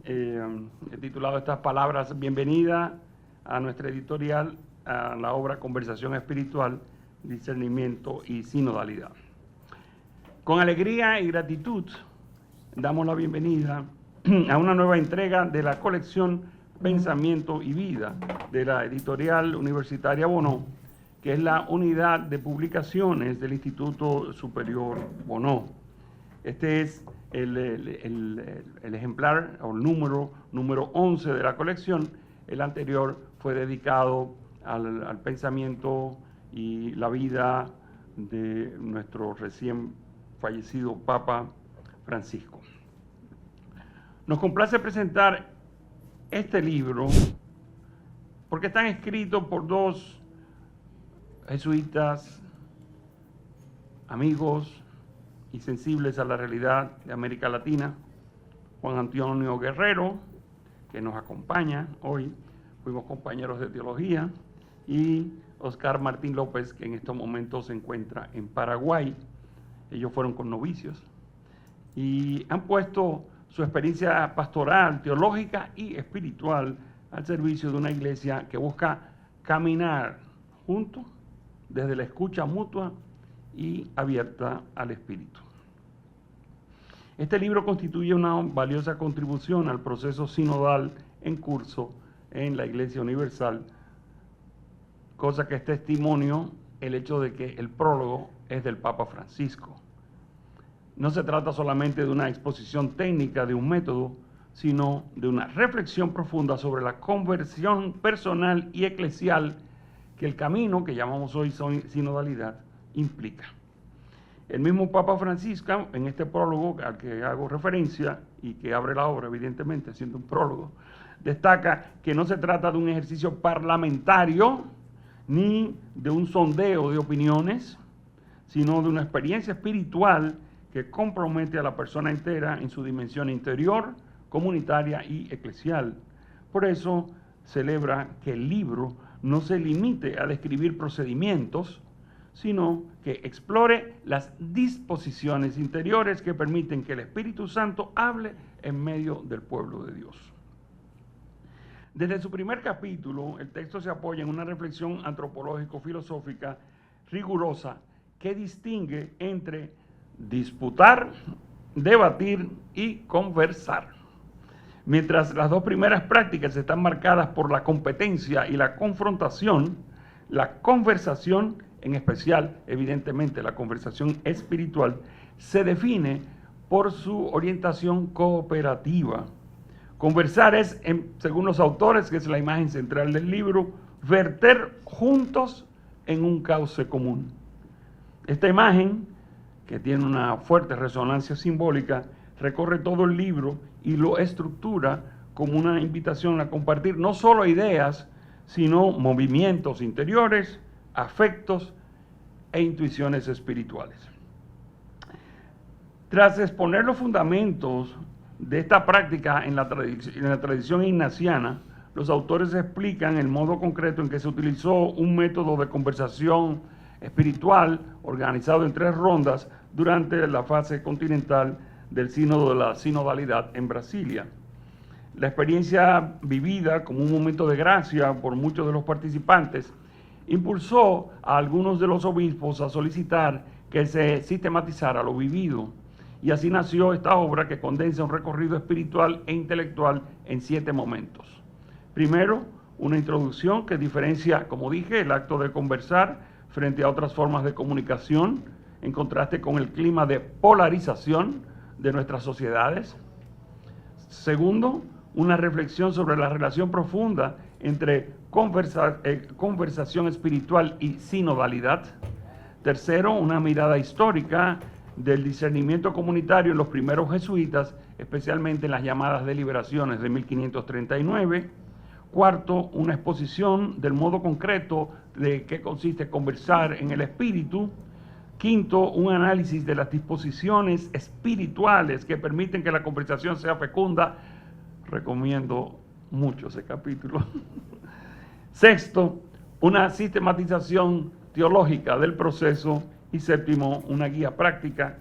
He titulado estas palabras bienvenida a nuestra editorial, a la obra Conversación Espiritual, Discernimiento y Sinodalidad. Con alegría y gratitud damos la bienvenida a una nueva entrega de la colección Pensamiento y Vida de la editorial universitaria Bonó, que es la unidad de publicaciones del Instituto Superior Bonó. Este es el ejemplar o el número 11 de la colección. El anterior fue dedicado al pensamiento y la vida de nuestro recién fallecido Papa Francisco. Nos complace presentar este libro porque están escritos por dos jesuitas, amigos y sensibles a la realidad de América Latina. Juan Antonio Guerrero, que nos acompaña hoy, fuimos compañeros de teología, y Oscar Martín López, que en estos momentos se encuentra en Paraguay. Ellos fueron con novicios y han puesto su experiencia pastoral, teológica y espiritual al servicio de una iglesia que busca caminar juntos desde la escucha mutua y abierta al espíritu. Este libro constituye una valiosa contribución al proceso sinodal en curso en la Iglesia Universal, cosa que es testimonio el hecho de que el prólogo es del Papa Francisco. No se trata solamente de una exposición técnica de un método, sino de una reflexión profunda sobre la conversión personal y eclesial que el camino que llamamos hoy sinodalidad implica. El mismo Papa Francisco, en este prólogo al que hago referencia y que abre la obra, evidentemente, siendo un prólogo, destaca que no se trata de un ejercicio parlamentario ni de un sondeo de opiniones, sino de una experiencia espiritual que compromete a la persona entera en su dimensión interior, comunitaria y eclesial. Por eso celebra que el libro no se limite a describir procedimientos, sino que explore las disposiciones interiores que permiten que el Espíritu Santo hable en medio del pueblo de Dios. Desde su primer capítulo, el texto se apoya en una reflexión antropológico-filosófica rigurosa que distingue entre disputar, debatir y conversar. Mientras las dos primeras prácticas están marcadas por la competencia y la confrontación, la conversación, en especial, evidentemente, la conversación espiritual, se define por su orientación cooperativa. Conversar es, según los autores, que es la imagen central del libro, verter juntos en un cauce común. Esta imagen, que tiene una fuerte resonancia simbólica, recorre todo el libro y lo estructura como una invitación a compartir no solo ideas, sino movimientos interiores, afectos e intuiciones espirituales. Tras exponer los fundamentos de esta práctica en la tradición ignaciana, los autores explican el modo concreto en que se utilizó un método de conversación espiritual organizado en 3 rondas durante la fase continental del sínodo de la sinodalidad en Brasilia. La experiencia vivida como un momento de gracia por muchos de los participantes impulsó a algunos de los obispos a solicitar que se sistematizara lo vivido, y así nació esta obra que condensa un recorrido espiritual e intelectual en 7 momentos. Primero, una introducción que diferencia, como dije, el acto de conversar frente a otras formas de comunicación, en contraste con el clima de polarización de nuestras sociedades. Segundo, una reflexión sobre la relación profunda entre conversación espiritual y sinodalidad. Tercero, una mirada histórica del discernimiento comunitario en los primeros jesuitas, especialmente en las llamadas deliberaciones de 1539. Cuarto, una exposición del modo concreto de qué consiste conversar en el espíritu. Quinto, un análisis de las disposiciones espirituales que permiten que la conversación sea fecunda. Recomiendo mucho ese capítulo. Sexto, una sistematización teológica del proceso. Y séptimo, una guía práctica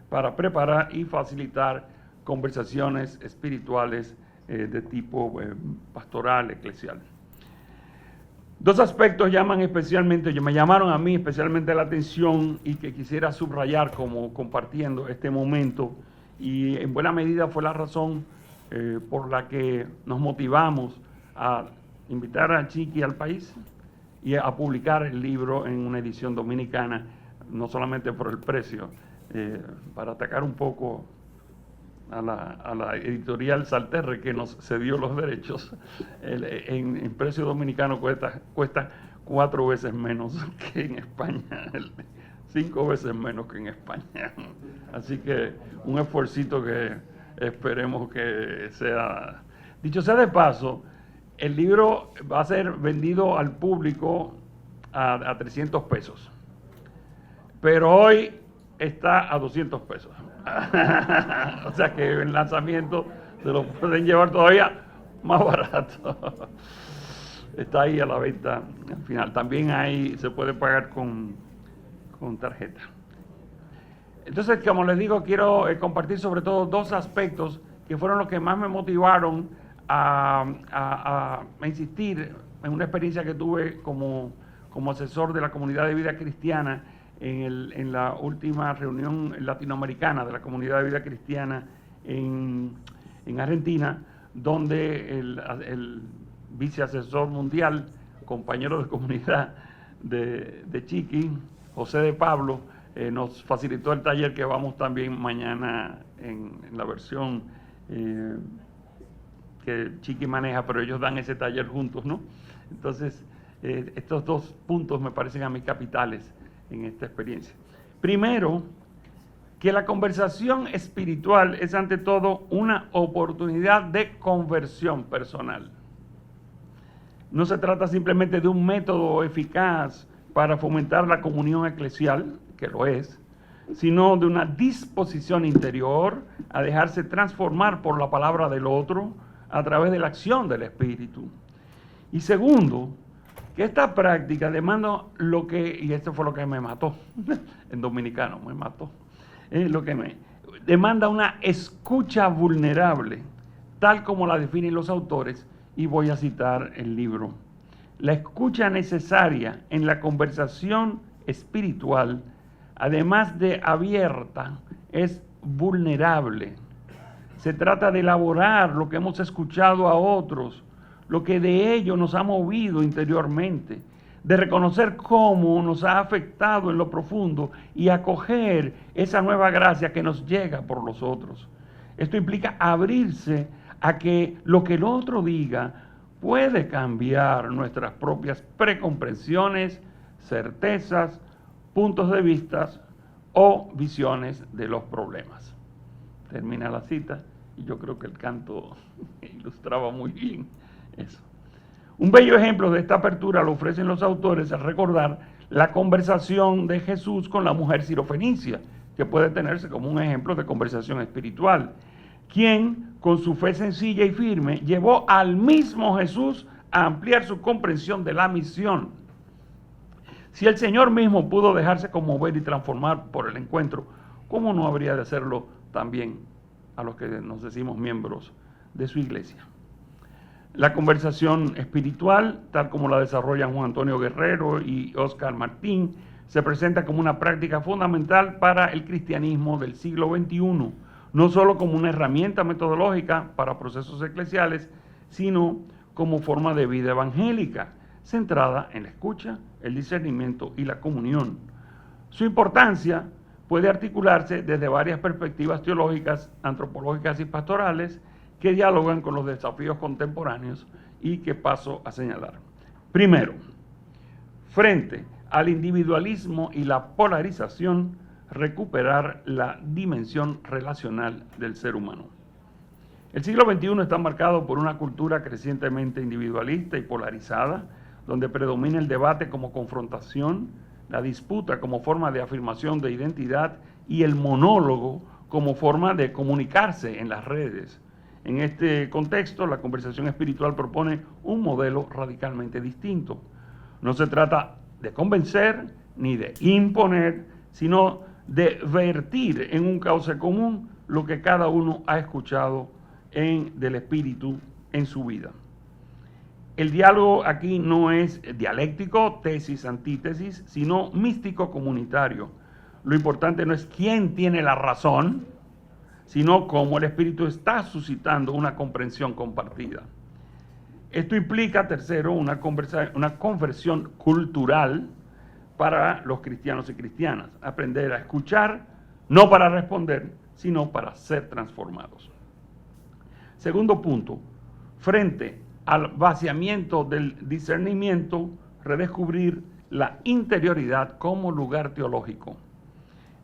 para preparar y facilitar conversaciones espirituales de tipo pastoral, eclesial. Dos aspectos me llamaron a mí especialmente la atención y que quisiera subrayar como compartiendo este momento, y en buena medida fue la razón por la que nos motivamos a invitar a Chiqui al país y a publicar el libro en una edición dominicana, no solamente por el precio, para atacar un poco a la editorial Salterre que nos cedió los derechos. En precio dominicano cuesta 4 veces menos que en España, 5 veces menos que en España. Así que un esfuercito que esperemos que sea. Dicho sea de paso, el libro va a ser vendido al público a 300 pesos, pero hoy está a 200 pesos. O sea que el lanzamiento se lo pueden llevar todavía más barato. Está ahí a la venta al final. También ahí se puede pagar con tarjeta. Entonces, como les digo, quiero compartir sobre todo dos aspectos que fueron los que más me motivaron a insistir en una experiencia que tuve como asesor de la comunidad de vida cristiana en la última reunión latinoamericana de la comunidad de vida cristiana en Argentina, donde el viceasesor mundial, compañero de comunidad de Chiqui, José de Pablo, nos facilitó el taller que vamos también mañana en la versión que Chiqui maneja, pero ellos dan ese taller juntos, ¿no? Entonces, estos dos puntos me parecen a mí capitales en esta experiencia. Primero, que la conversación espiritual es ante todo una oportunidad de conversión personal. No se trata simplemente de un método eficaz para fomentar la comunión eclesial, que lo es, sino de una disposición interior a dejarse transformar por la palabra del otro a través de la acción del Espíritu. Y segundo, que esta práctica demanda y esto fue lo que me mató, en dominicano me mató, demanda una escucha vulnerable, tal como la definen los autores, y voy a citar el libro. La escucha necesaria en la conversación espiritual, además de abierta, es vulnerable. Se trata de elaborar lo que hemos escuchado a otros, lo que de ello nos ha movido interiormente, de reconocer cómo nos ha afectado en lo profundo y acoger esa nueva gracia que nos llega por los otros. Esto implica abrirse a que lo que el otro diga puede cambiar nuestras propias precomprensiones, certezas, puntos de vista o visiones de los problemas. Termina la cita y yo creo que el canto ilustraba muy bien eso. Un bello ejemplo de esta apertura lo ofrecen los autores al recordar la conversación de Jesús con la mujer sirofenicia, que puede tenerse como un ejemplo de conversación espiritual, quien con su fe sencilla y firme llevó al mismo Jesús a ampliar su comprensión de la misión. Si el Señor mismo pudo dejarse conmover y transformar por el encuentro, ¿cómo no habría de hacerlo también a los que nos decimos miembros de su iglesia? La conversación espiritual, tal como la desarrollan Juan Antonio Guerrero y Oscar Martín, se presenta como una práctica fundamental para el cristianismo del siglo XXI, no solo como una herramienta metodológica para procesos eclesiales, sino como forma de vida evangélica, centrada en la escucha, el discernimiento y la comunión. Su importancia puede articularse desde varias perspectivas teológicas, antropológicas y pastorales, que dialogan con los desafíos contemporáneos y que paso a señalar. Primero, frente al individualismo y la polarización, recuperar la dimensión relacional del ser humano. El siglo XXI está marcado por una cultura crecientemente individualista y polarizada, donde predomina el debate como confrontación, la disputa como forma de afirmación de identidad y el monólogo como forma de comunicarse en las redes. En este contexto, la conversación espiritual propone un modelo radicalmente distinto. No se trata de convencer ni de imponer, sino de vertir en un cauce común lo que cada uno ha escuchado del Espíritu en su vida. El diálogo aquí no es dialéctico, tesis, antítesis, sino místico comunitario. Lo importante no es quién tiene la razón, sino cómo el Espíritu está suscitando una comprensión compartida. Esto implica, tercero, una conversión cultural para los cristianos y cristianas. Aprender a escuchar, no para responder, sino para ser transformados. Segundo punto, frente al vaciamiento del discernimiento, redescubrir la interioridad como lugar teológico.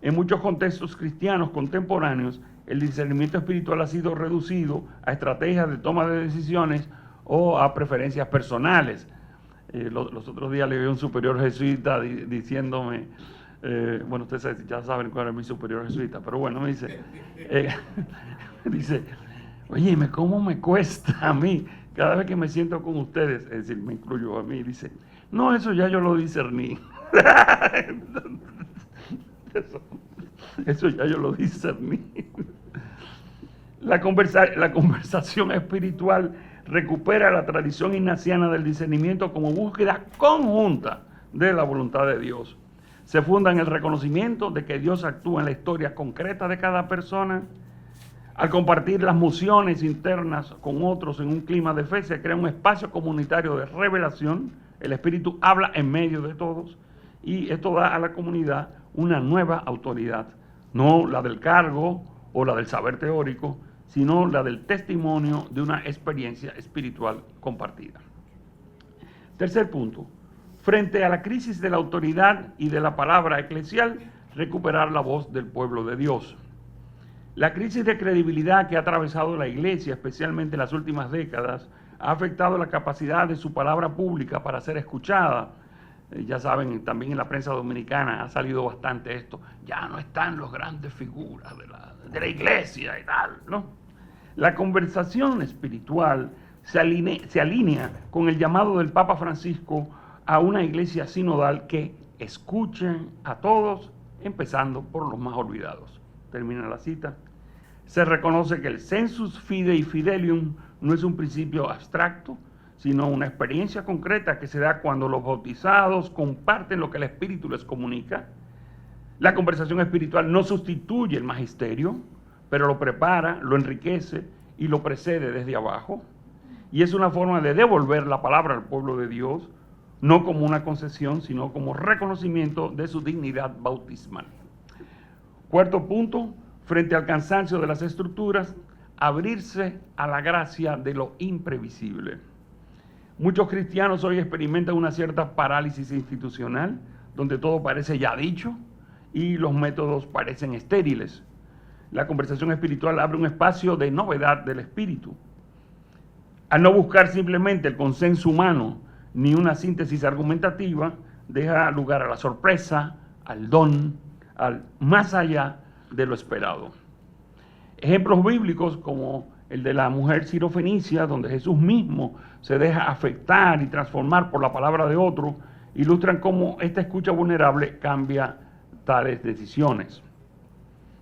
En muchos contextos cristianos contemporáneos, el discernimiento espiritual ha sido reducido a estrategias de toma de decisiones o a preferencias personales. Los otros días le vi a un superior jesuita diciéndome, bueno, ustedes ya saben cuál es mi superior jesuita, pero bueno, me dice, dice, óyeme, ¿cómo me cuesta a mí cada vez que me siento con ustedes? Es decir, me incluyo a mí, dice, no, eso ya yo lo discerní. Eso ya yo lo discerní. La conversación espiritual recupera la tradición ignaciana del discernimiento como búsqueda conjunta de la voluntad de Dios. Se funda en el reconocimiento de que Dios actúa en la historia concreta de cada persona. Al compartir las mociones internas con otros en un clima de fe, se crea un espacio comunitario de revelación. El Espíritu habla en medio de todos y esto da a la comunidad una nueva autoridad, no la del cargo o la del saber teórico, sino la del testimonio de una experiencia espiritual compartida. Tercer punto, frente a la crisis de la autoridad y de la palabra eclesial, recuperar la voz del pueblo de Dios. La crisis de credibilidad que ha atravesado la Iglesia, especialmente en las últimas décadas, ha afectado la capacidad de su palabra pública para ser escuchada. Ya saben, también en la prensa dominicana ha salido bastante esto. Ya no están los grandes figuras de la Iglesia y tal, ¿no? La conversación espiritual se alinea con el llamado del Papa Francisco a una iglesia sinodal que escuchen a todos, empezando por los más olvidados. Termina la cita. Se reconoce que el sensus fidei fidelium no es un principio abstracto, sino una experiencia concreta que se da cuando los bautizados comparten lo que el Espíritu les comunica. La conversación espiritual no sustituye el magisterio, pero lo prepara, lo enriquece y lo precede desde abajo. Y es una forma de devolver la palabra al pueblo de Dios, no como una concesión, sino como reconocimiento de su dignidad bautismal. Cuarto punto, frente al cansancio de las estructuras, abrirse a la gracia de lo imprevisible. Muchos cristianos hoy experimentan una cierta parálisis institucional, donde todo parece ya dicho y los métodos parecen estériles. La conversación espiritual abre un espacio de novedad del espíritu. Al no buscar simplemente el consenso humano ni una síntesis argumentativa, deja lugar a la sorpresa, al don, al más allá de lo esperado. Ejemplos bíblicos como el de la mujer sirofenicia, donde Jesús mismo se deja afectar y transformar por la palabra de otro, ilustran cómo esta escucha vulnerable cambia tales decisiones.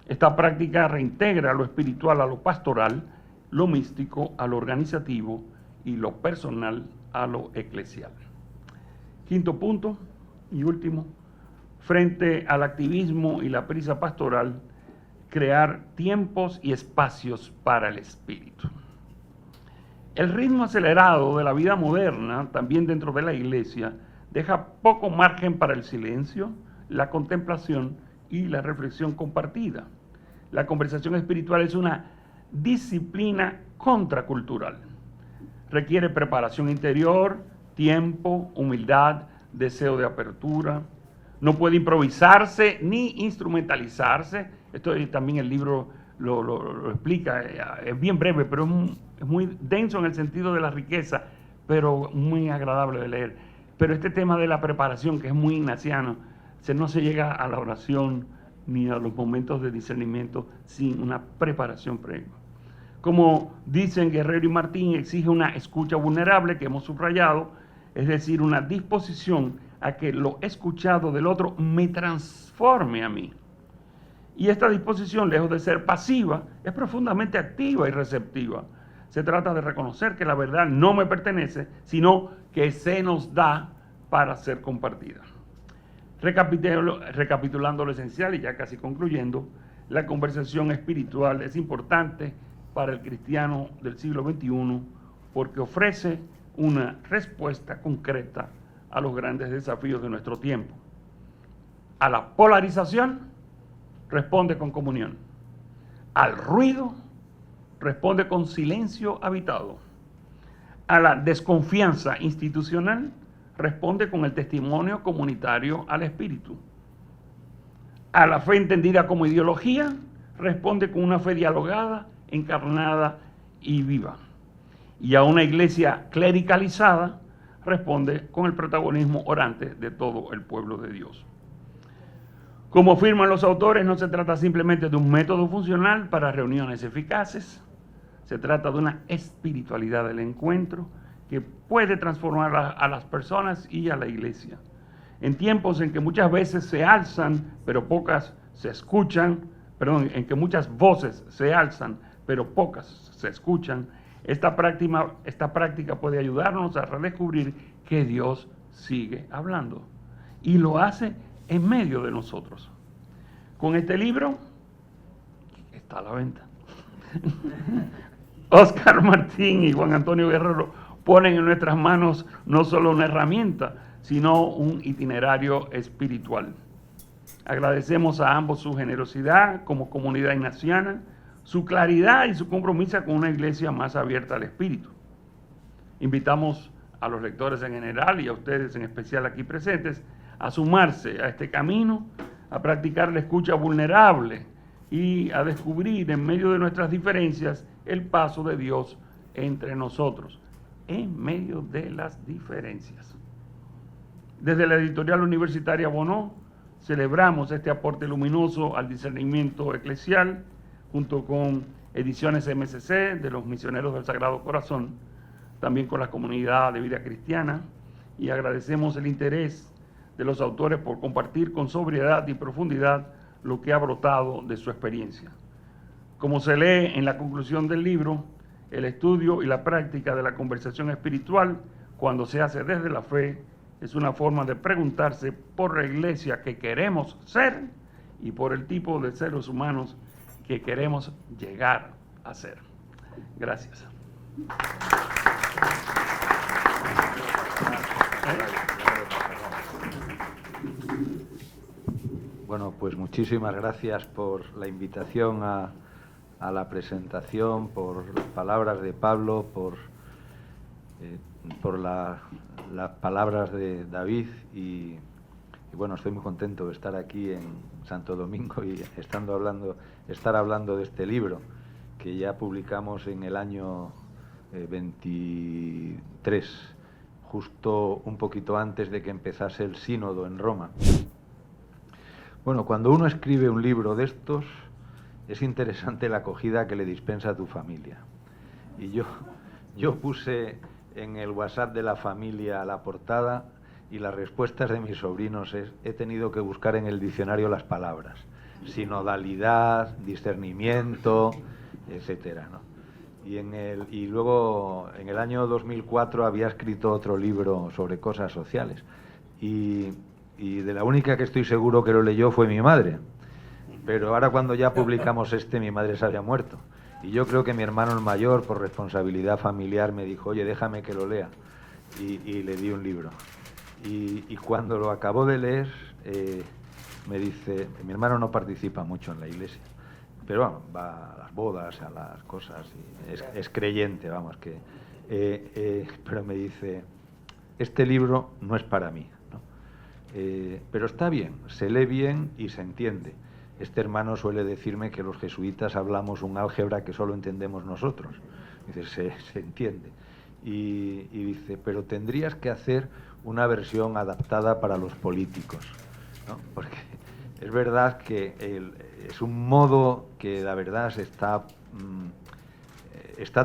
Esta práctica reintegra lo espiritual a lo pastoral, lo místico a lo organizativo y lo personal a lo eclesial. Quinto punto y último, frente al activismo y la prisa pastoral, crear tiempos y espacios para el espíritu. El ritmo acelerado de la vida moderna, también dentro de la iglesia, deja poco margen para el silencio, la contemplación y la reflexión compartida. La conversación espiritual es una disciplina contracultural. Requiere preparación interior, tiempo, humildad, deseo de apertura. No puede improvisarse ni instrumentalizarse. Esto también el libro lo explica. Es bien breve, pero es muy denso en el sentido de la riqueza, pero muy agradable de leer. Pero este tema de la preparación, que es muy ignaciano, no se llega a la oración ni a los momentos de discernimiento sin una preparación previa. Como dicen Guerrero y Martín, exige una escucha vulnerable que hemos subrayado, es decir, una disposición a que lo escuchado del otro me transforme a mí. Y esta disposición, lejos de ser pasiva, es profundamente activa y receptiva. Se trata de reconocer que la verdad no me pertenece, sino que se nos da para ser compartida. Recapitulando lo esencial y ya casi concluyendo, la conversación espiritual es importante para el cristiano del siglo XXI porque ofrece una respuesta concreta a los grandes desafíos de nuestro tiempo. A la polarización responde con comunión. Al ruido responde con silencio habitado. A la desconfianza institucional responde con el testimonio comunitario al Espíritu. A la fe entendida como ideología responde con una fe dialogada, encarnada y viva. Y a una iglesia clericalizada responde con el protagonismo orante de todo el pueblo de Dios. Como afirman los autores, no se trata simplemente de un método funcional para reuniones eficaces, se trata de una espiritualidad del encuentro que puede transformar a las personas y a la iglesia. En tiempos en que muchas veces se alzan, pero pocas se escuchan, en que muchas voces se alzan, pero pocas se escuchan, esta práctica puede ayudarnos a redescubrir que Dios sigue hablando y lo hace en medio de nosotros. Con este libro, está a la venta, Óscar Martín y Juan Antonio Guerrero ponen en nuestras manos no solo una herramienta, sino un itinerario espiritual. Agradecemos a ambos su generosidad como comunidad ignaciana, su claridad y su compromiso con una iglesia más abierta al espíritu. Invitamos a los lectores en general y a ustedes en especial aquí presentes a sumarse a este camino, a practicar la escucha vulnerable y a descubrir en medio de nuestras diferencias el paso de Dios entre nosotros, en medio de las diferencias. Desde la editorial universitaria Bonó, celebramos este aporte luminoso al discernimiento eclesial, junto con Ediciones MSC de los Misioneros del Sagrado Corazón, también con la comunidad de vida cristiana, y agradecemos el interés de los autores por compartir con sobriedad y profundidad lo que ha brotado de su experiencia. Como se lee en la conclusión del libro, el estudio y la práctica de la conversación espiritual, cuando se hace desde la fe, es una forma de preguntarse por la iglesia que queremos ser y por el tipo de seres humanos que queremos llegar a ser. Gracias. Bueno, pues muchísimas gracias por la invitación a la presentación, por las palabras de Pablo, por las palabras de David y bueno, estoy muy contento de estar aquí en Santo Domingo y estar hablando de este libro que ya publicamos en el año 23, justo un poquito antes de que empezase el sínodo en Roma. Bueno, cuando uno escribe un libro de estos, es interesante la acogida que le dispensa a tu familia. Y yo puse en el WhatsApp de la familia la portada y las respuestas de mis sobrinos he tenido que buscar en el diccionario las palabras. Sinodalidad, discernimiento, etcétera, ¿no? Y luego, en el año 2004, había escrito otro libro sobre cosas sociales. Y de la única que estoy seguro que lo leyó fue mi madre. Pero ahora cuando ya publicamos mi madre se había muerto. Y yo creo que mi hermano el mayor, por responsabilidad familiar, me dijo, oye, déjame que lo lea. Y le di un libro. Y cuando lo acabó de leer, me dice, mi hermano no participa mucho en la iglesia, pero bueno, va a las bodas, a las cosas, y es creyente, vamos, pero me dice, este libro no es para mí, ¿no? Pero está bien, se lee bien y se entiende. Este hermano suele decirme que los jesuitas hablamos un álgebra que solo entendemos nosotros. Dice, se entiende. Y dice, pero tendrías que hacer una versión adaptada para los políticos, ¿no? Porque es verdad que es un modo que la verdad se está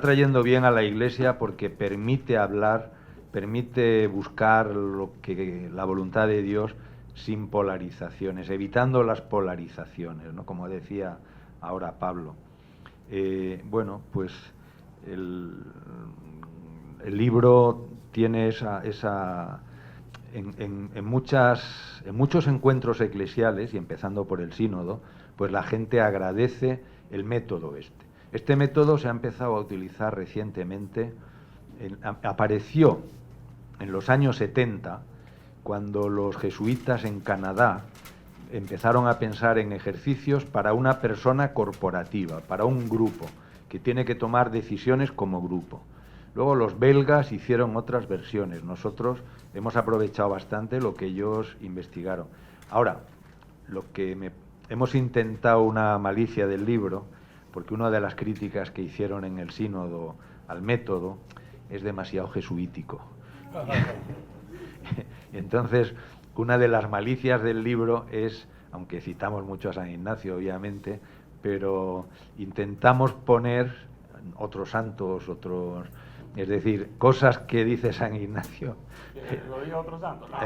trayendo bien a la Iglesia porque permite hablar, permite buscar lo que la voluntad de Dios sin polarizaciones, evitando las polarizaciones, ¿no? Como decía ahora Pablo. Bueno, pues el libro tiene en muchos encuentros eclesiales, y empezando por el sínodo, pues la gente agradece el método este. Este método se ha empezado a utilizar recientemente, apareció en los años 70, cuando los jesuitas en Canadá empezaron a pensar en ejercicios para una persona corporativa, para un grupo, que tiene que tomar decisiones como grupo. Luego los belgas hicieron otras versiones. Nosotros hemos aprovechado bastante lo que ellos investigaron. Ahora, hemos intentado una malicia del libro, porque una de las críticas que hicieron en el sínodo al método es demasiado jesuítico. Entonces, una de las malicias del libro es, aunque citamos mucho a San Ignacio, obviamente, pero intentamos poner otros santos, es decir, cosas que dice San Ignacio. ¿Lo diga otro santo? No.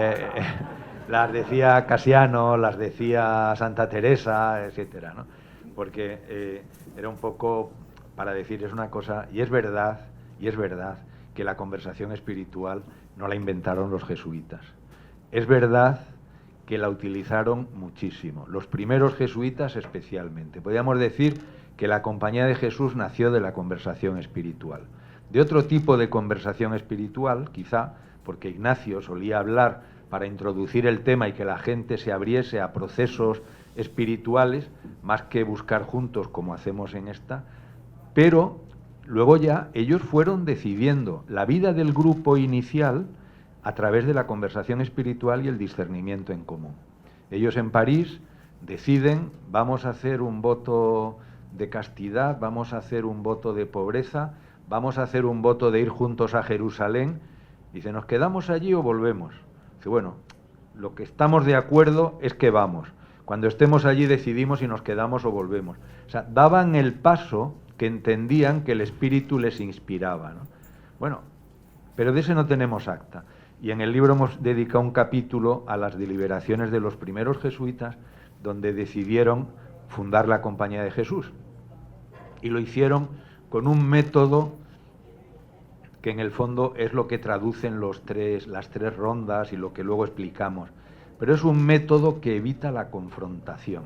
Las decía Casiano, las decía Santa Teresa, etcétera, ¿no? Porque era un poco para decir, es una cosa, y es verdad que la conversación espiritual no la inventaron los jesuitas. Es verdad que la utilizaron muchísimo, los primeros jesuitas especialmente. Podríamos decir que la Compañía de Jesús nació de la conversación espiritual. De otro tipo de conversación espiritual, quizá, porque Ignacio solía hablar para introducir el tema y que la gente se abriese a procesos espirituales, más que buscar juntos como hacemos en esta, pero luego ya ellos fueron decidiendo la vida del grupo inicial a través de la conversación espiritual y el discernimiento en común. Ellos en París deciden, vamos a hacer un voto de castidad, vamos a hacer un voto de pobreza, vamos a hacer un voto de ir juntos a Jerusalén. Dice, ¿nos quedamos allí o volvemos? Dice, bueno, lo que estamos de acuerdo es que vamos. Cuando estemos allí decidimos si nos quedamos o volvemos. O sea, daban el paso que entendían que el Espíritu les inspiraba, ¿no? Bueno, pero de ese no tenemos acta. Y en el libro hemos dedicado un capítulo a las deliberaciones de los primeros jesuitas, donde decidieron fundar la Compañía de Jesús. Y lo hicieron con un método que en el fondo es lo que traducen las tres rondas y lo que luego explicamos. Pero es un método que evita la confrontación.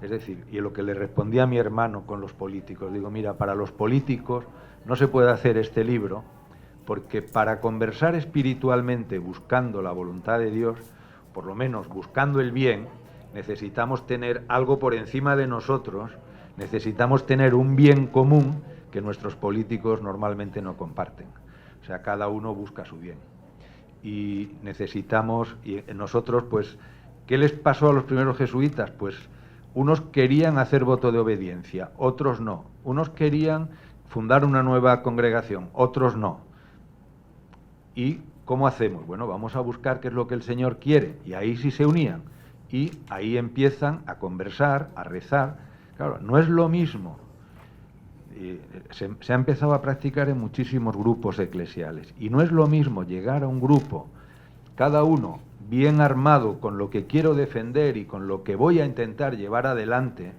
Es decir, y lo que le respondí a mi hermano con los políticos, digo, mira, para los políticos no se puede hacer este libro, porque para conversar espiritualmente buscando la voluntad de Dios, por lo menos buscando el bien, necesitamos tener algo por encima de nosotros, necesitamos tener un bien común que nuestros políticos normalmente no comparten. O sea, cada uno busca su bien. Y necesitamos, y nosotros, pues, ¿qué les pasó a los primeros jesuitas? Pues unos querían hacer voto de obediencia, otros no. Unos querían fundar una nueva congregación, otros no. ¿Y cómo hacemos? Bueno, vamos a buscar qué es lo que el Señor quiere. Y ahí sí se unían. Y ahí empiezan a conversar, a rezar. Claro, no es lo mismo. Se ha empezado a practicar en muchísimos grupos eclesiales. Y no es lo mismo llegar a un grupo, cada uno bien armado con lo que quiero defender y con lo que voy a intentar llevar adelante,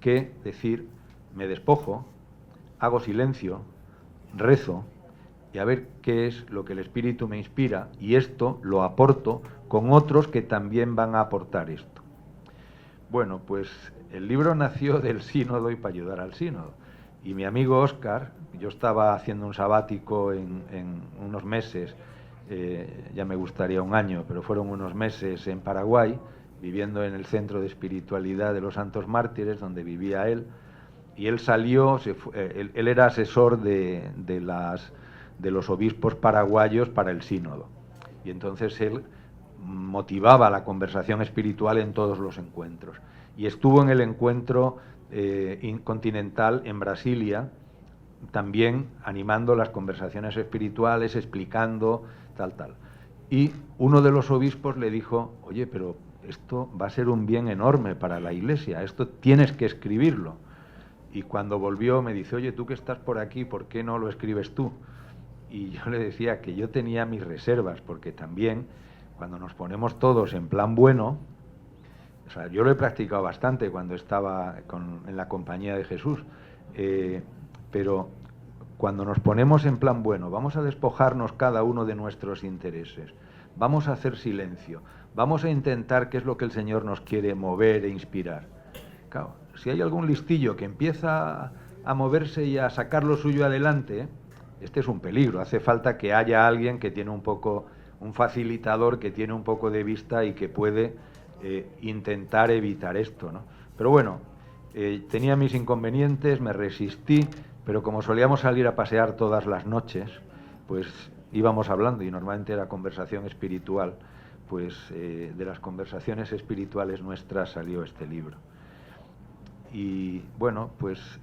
que decir, me despojo, hago silencio, rezo, y a ver qué es lo que el Espíritu me inspira, y esto lo aporto con otros que también van a aportar esto. Bueno, pues el libro nació del sínodo y para ayudar al sínodo. Y mi amigo Óscar, yo estaba haciendo un sabático en unos meses, ya me gustaría un año, pero fueron unos meses en Paraguay, viviendo en el Centro de Espiritualidad de los Santos Mártires, donde vivía él, y él salió, él era asesor de los obispos paraguayos para el sínodo. Y entonces él motivaba la conversación espiritual en todos los encuentros. Y estuvo en el encuentro continental en Brasilia, también animando las conversaciones espirituales, explicando tal. Y uno de los obispos le dijo, oye, pero esto va a ser un bien enorme para la Iglesia, esto tienes que escribirlo. Y cuando volvió me dice, oye, tú que estás por aquí, ¿por qué no lo escribes tú? Y yo le decía que yo tenía mis reservas, porque también cuando nos ponemos todos en plan bueno, o sea, yo lo he practicado bastante cuando estaba en la compañía de Jesús, pero cuando nos ponemos en plan bueno, vamos a despojarnos cada uno de nuestros intereses, vamos a hacer silencio, vamos a intentar qué es lo que el Señor nos quiere mover e inspirar. Claro, si hay algún listillo que empieza a moverse y a sacar lo suyo adelante, este es un peligro. Hace falta que haya alguien que tiene un facilitador que tiene un poco de vista y que puede intentar evitar esto, ¿no? Pero bueno, tenía mis inconvenientes, me resistí, pero como solíamos salir a pasear todas las noches, pues íbamos hablando y normalmente era conversación espiritual, pues de las conversaciones espirituales nuestras salió este libro. Y bueno, pues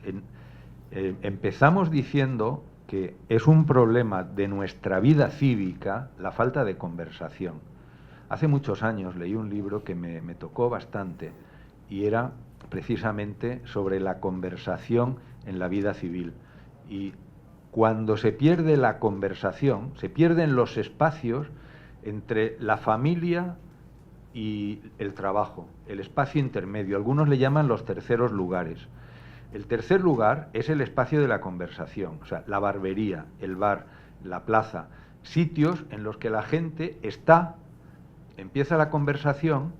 empezamos diciendo que es un problema de nuestra vida cívica la falta de conversación. Hace muchos años leí un libro que me tocó bastante y era precisamente sobre la conversación en la vida civil. Y cuando se pierde la conversación, se pierden los espacios entre la familia y el trabajo, el espacio intermedio. Algunos le llaman los terceros lugares. El tercer lugar es el espacio de la conversación, o sea, la barbería, el bar, la plaza, sitios en los que la gente empieza la conversación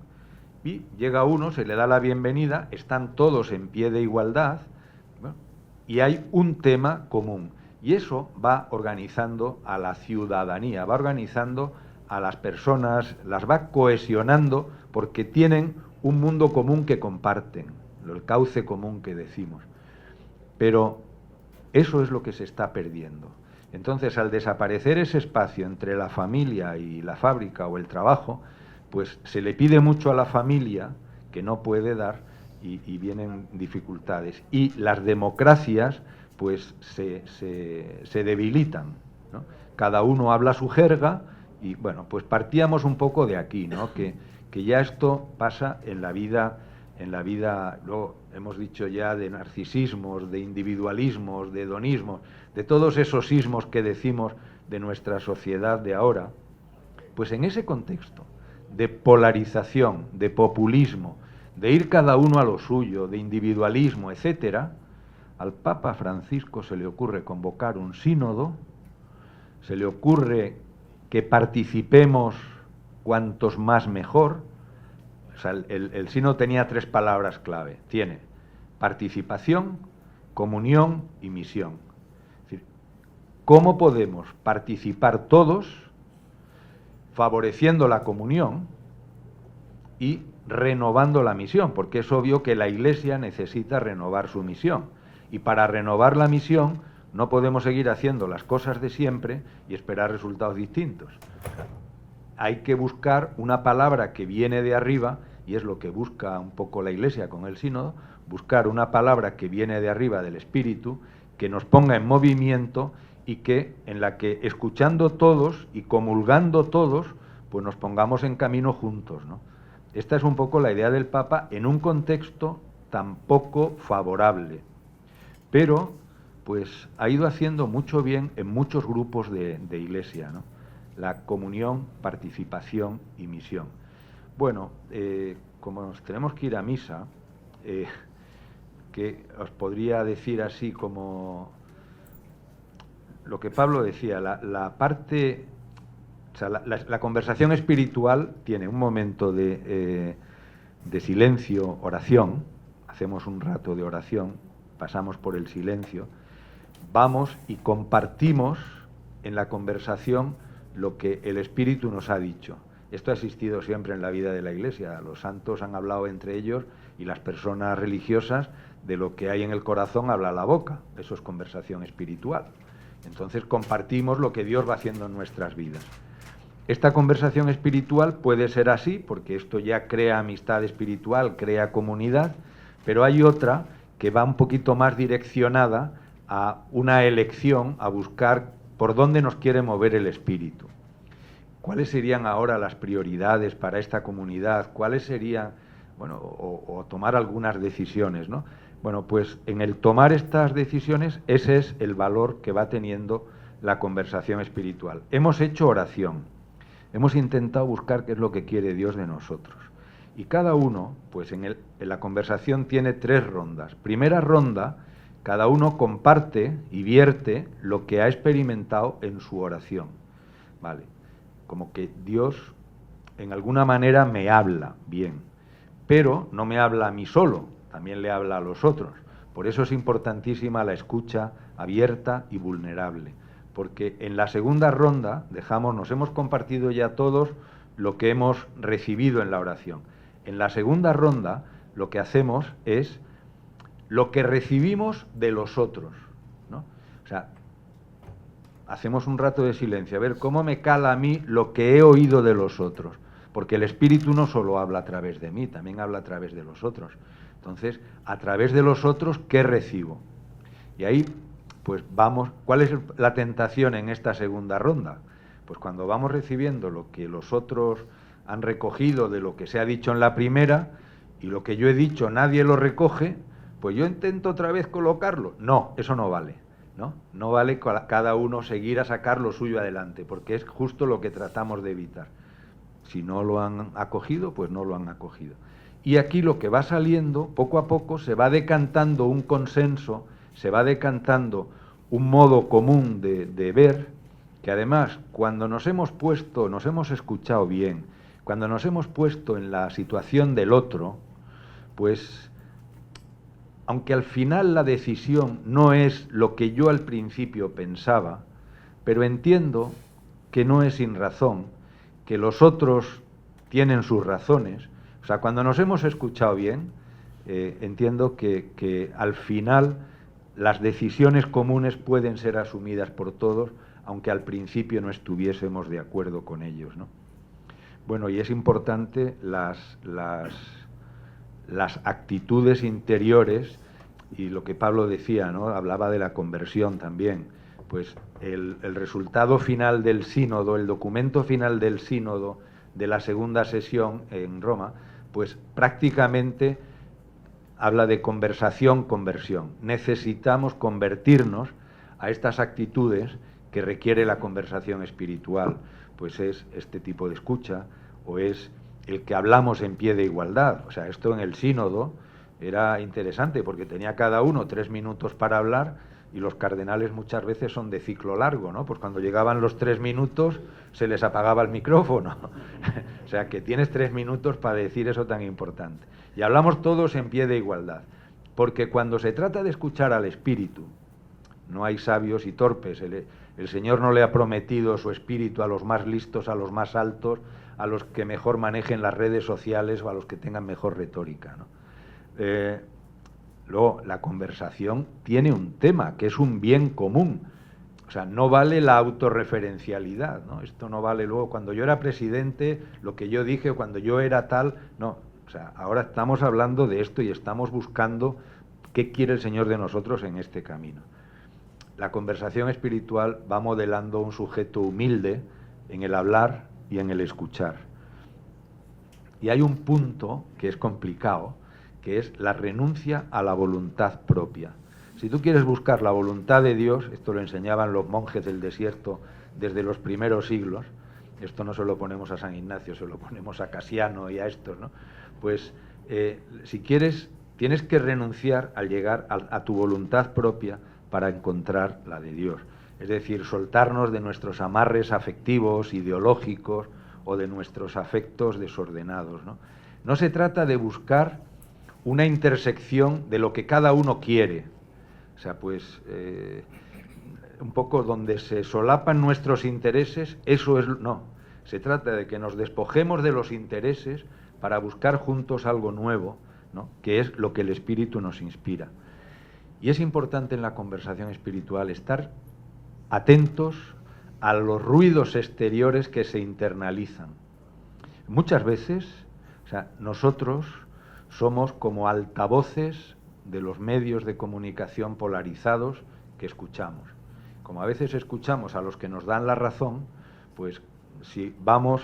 y llega uno, se le da la bienvenida, están todos en pie de igualdad, bueno, y hay un tema común. Y eso va organizando a la ciudadanía, va organizando a las personas, las va cohesionando porque tienen un mundo común que comparten, el cauce común que decimos. Pero eso es lo que se está perdiendo. Entonces, al desaparecer ese espacio entre la familia y la fábrica o el trabajo, pues se le pide mucho a la familia que no puede dar y vienen dificultades. Y las democracias pues se debilitan, ¿no? Cada uno habla su jerga y bueno, pues partíamos un poco de aquí, ¿no? Que ya esto pasa en la vida, luego hemos dicho ya de narcisismos, de individualismos, de hedonismos, de todos esos ismos que decimos de nuestra sociedad de ahora, pues en ese contexto de polarización, de populismo, de ir cada uno a lo suyo, de individualismo, etcétera, al Papa Francisco se le ocurre convocar un sínodo, se le ocurre que participemos cuantos más mejor. O sea, el sínodo tenía 3 palabras clave. Tiene participación, comunión y misión. Es decir, ¿cómo podemos participar todos favoreciendo la comunión y renovando la misión? Porque es obvio que la Iglesia necesita renovar su misión. Y para renovar la misión no podemos seguir haciendo las cosas de siempre y esperar resultados distintos. Hay que buscar una palabra que viene de arriba, y es lo que busca un poco la Iglesia con el sínodo, buscar una palabra que viene de arriba del Espíritu, que nos ponga en movimiento y en la que escuchando todos y comulgando todos, pues nos pongamos en camino juntos, ¿no? Esta es un poco la idea del Papa en un contexto tan poco favorable, pero pues ha ido haciendo mucho bien en muchos grupos de Iglesia, ¿no? La comunión, participación y misión. Bueno, como nos tenemos que ir a misa, que os podría decir así como lo que Pablo decía, la parte, o sea, la conversación espiritual tiene un momento de silencio, oración, hacemos un rato de oración, pasamos por el silencio, vamos y compartimos en la conversación lo que el Espíritu nos ha dicho. Esto ha existido siempre en la vida de la Iglesia. Los santos han hablado entre ellos y las personas religiosas de lo que hay en el corazón habla la boca. Eso es conversación espiritual. Entonces compartimos lo que Dios va haciendo en nuestras vidas. Esta conversación espiritual puede ser así, porque esto ya crea amistad espiritual, crea comunidad, pero hay otra que va un poquito más direccionada a una elección, a buscar por dónde nos quiere mover el Espíritu. ¿Cuáles serían ahora las prioridades para esta comunidad? ¿Cuáles serían, bueno, o tomar algunas decisiones, ¿no? Bueno, pues en el tomar estas decisiones, ese es el valor que va teniendo la conversación espiritual. Hemos hecho oración. hemos intentado buscar qué es lo que quiere Dios de nosotros. Y cada uno, pues en la conversación tiene 3 rondas. Primera ronda, cada uno comparte y vierte lo que ha experimentado en su oración. ¿Vale? Como que Dios, en alguna manera, me habla bien, pero no me habla a mí solo, también le habla a los otros. Por eso es importantísima la escucha abierta y vulnerable, porque en la segunda ronda nos hemos compartido ya todos lo que hemos recibido en la oración. En la segunda ronda lo que hacemos es lo que recibimos de los otros, ¿no? O sea, hacemos un rato de silencio, a ver cómo me cala a mí lo que he oído de los otros, porque el Espíritu no solo habla a través de mí, también habla a través de los otros. Entonces, a través de los otros, ¿qué recibo? Y ahí, pues vamos, ¿cuál es la tentación en esta segunda ronda? Pues cuando vamos recibiendo lo que los otros han recogido de lo que se ha dicho en la primera, y lo que yo he dicho nadie lo recoge, pues yo intento otra vez colocarlo. No, eso no vale, ¿no? No vale cada uno seguir a sacar lo suyo adelante, porque es justo lo que tratamos de evitar. Si no lo han acogido, pues no lo han acogido. Y aquí lo que va saliendo, poco a poco, se va decantando un consenso, se va decantando un modo común de ver, que además, cuando nos hemos escuchado bien, cuando nos hemos puesto en la situación del otro, pues, aunque al final la decisión no es lo que yo al principio pensaba, pero entiendo que no es sin razón, que los otros tienen sus razones. O sea, cuando nos hemos escuchado bien, entiendo que al final las decisiones comunes pueden ser asumidas por todos, aunque al principio no estuviésemos de acuerdo con ellos, ¿no? Bueno, y es importante las actitudes interiores, y lo que Pablo decía, ¿no? Hablaba de la conversión también. Pues el resultado final del sínodo, el documento final del sínodo de la segunda sesión en Roma, pues prácticamente habla de conversión. Necesitamos convertirnos a estas actitudes que requiere la conversación espiritual, pues es este tipo de escucha, o es el que hablamos en pie de igualdad. O sea, esto en el sínodo era interesante porque tenía cada uno 3 minutos para hablar, y los cardenales muchas veces son de ciclo largo, ¿no? Pues cuando llegaban los 3 minutos se les apagaba el micrófono. O sea, que tienes 3 minutos para decir eso tan importante. Y hablamos todos en pie de igualdad, porque cuando se trata de escuchar al Espíritu, no hay sabios y torpes. El Señor no le ha prometido su Espíritu a los más listos, a los más altos, a los que mejor manejen las redes sociales o a los que tengan mejor retórica, ¿no? Luego, la conversación tiene un tema, que es un bien común. O sea, no vale la autorreferencialidad, ¿no? Esto no vale luego, cuando yo era presidente, lo que yo dije, cuando yo era tal, no. O sea, ahora estamos hablando de esto y estamos buscando qué quiere el Señor de nosotros en este camino. La conversación espiritual va modelando un sujeto humilde en el hablar y en el escuchar. Y hay un punto que es complicado, que es la renuncia a la voluntad propia. Si tú quieres buscar la voluntad de Dios, esto lo enseñaban los monjes del desierto desde los primeros siglos, esto no se lo ponemos a San Ignacio, se lo ponemos a Casiano y a estos, ¿no? Pues si quieres, tienes que renunciar al llegar a tu voluntad propia para encontrar la de Dios. Es decir, soltarnos de nuestros amarres afectivos, ideológicos, o de nuestros afectos desordenados, ¿no? No se trata de buscar una intersección de lo que cada uno quiere. O sea, pues un poco donde se solapan nuestros intereses, eso es... No, se trata de que nos despojemos de los intereses para buscar juntos algo nuevo, ¿no? Que es lo que el Espíritu nos inspira. Y es importante en la conversación espiritual estar atentos a los ruidos exteriores que se internalizan. Muchas veces, o sea, nosotros somos como altavoces de los medios de comunicación polarizados que escuchamos. Como a veces escuchamos a los que nos dan la razón, pues si vamos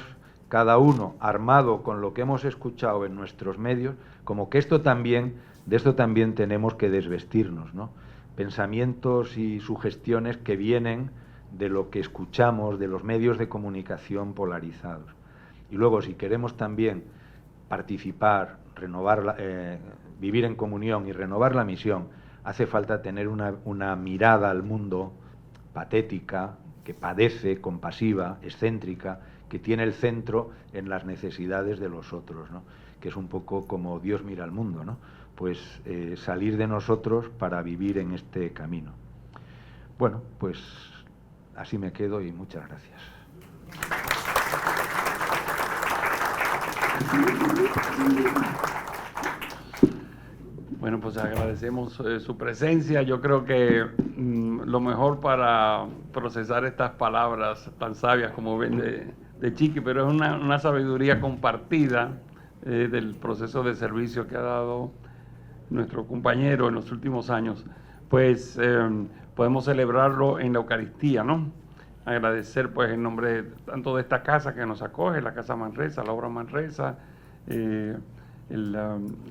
cada uno armado con lo que hemos escuchado en nuestros medios, como que de esto también tenemos que desvestirnos, ¿no? Pensamientos y sugestiones que vienen de lo que escuchamos, de los medios de comunicación polarizados. Y luego, si queremos también participar, renovar, vivir en comunión y renovar la misión, hace falta tener una mirada al mundo patética, que padece, compasiva, excéntrica, que tiene el centro en las necesidades de los otros, ¿no? Que es un poco como Dios mira al mundo, ¿no? Pues salir de nosotros para vivir en este camino. Bueno, pues así me quedo y muchas gracias. Bueno, pues agradecemos su presencia. Yo creo que lo mejor para procesar estas palabras tan sabias como ven de Chiqui, pero es una sabiduría compartida del proceso de servicio que ha dado nuestro compañero en los últimos años, pues podemos celebrarlo en la Eucaristía, ¿no? Agradecer pues en nombre tanto de esta casa que nos acoge, la Casa Manresa, la Obra Manresa, el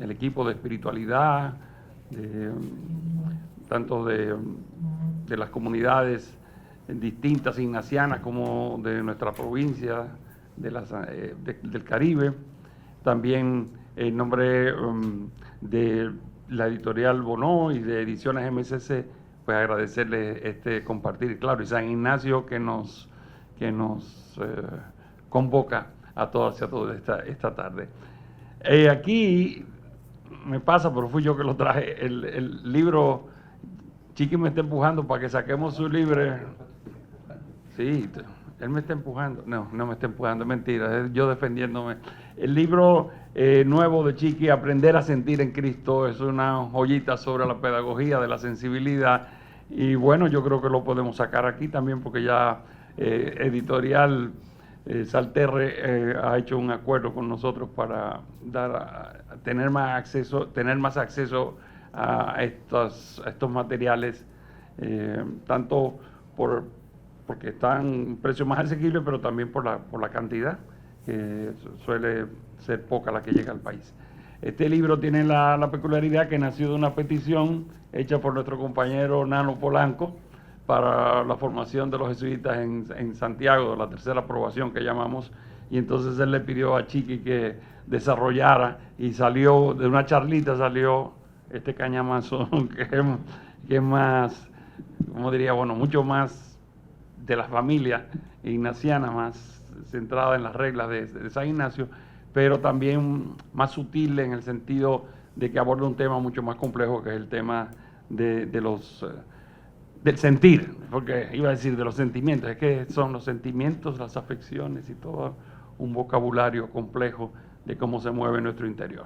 equipo de espiritualidad, tanto de las comunidades distintas ignacianas como de nuestra provincia, del Caribe. También en nombre de la editorial Bonó y de Ediciones MSC, pues agradecerle este compartir. Claro, y San Ignacio que nos convoca a todas y a todos esta tarde. Aquí me pasa, pero fui yo que lo traje, el libro. Chiqui me está empujando para que saquemos su libro. Sí, él me está empujando. No me está empujando, es mentira, es yo defendiéndome. El libro nuevo de Chiqui, Aprender a sentir en Cristo, es una joyita sobre la pedagogía de la sensibilidad. Y bueno, yo creo que lo podemos sacar aquí también porque ya Editorial Salterre ha hecho un acuerdo con nosotros para tener más acceso a estos materiales, tanto porque están en precios más asequibles, pero también por la cantidad, que suele ser poca la que llega al país. Este libro tiene la peculiaridad que nació de una petición hecha por nuestro compañero Nano Polanco para la formación de los jesuitas en Santiago, la tercera aprobación que llamamos, y entonces él le pidió a Chiqui que desarrollara, y salió, de una charlita salió este cañamazo que es más, como diría, bueno, mucho más de la familia ignaciana, más centrada en las reglas de San Ignacio, pero también más sutil en el sentido de que aborda un tema mucho más complejo, que es el tema del sentir, porque iba a decir de los sentimientos, es que son los sentimientos, las afecciones y todo un vocabulario complejo de cómo se mueve nuestro interior.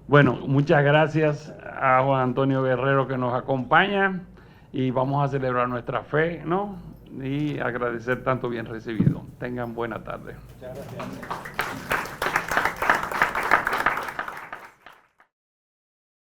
Bueno, muchas gracias a Juan Antonio Guerrero que nos acompaña y vamos a celebrar nuestra fe, ¿no? Y agradecer tanto bien recibido. Tengan buena tarde. Muchas gracias.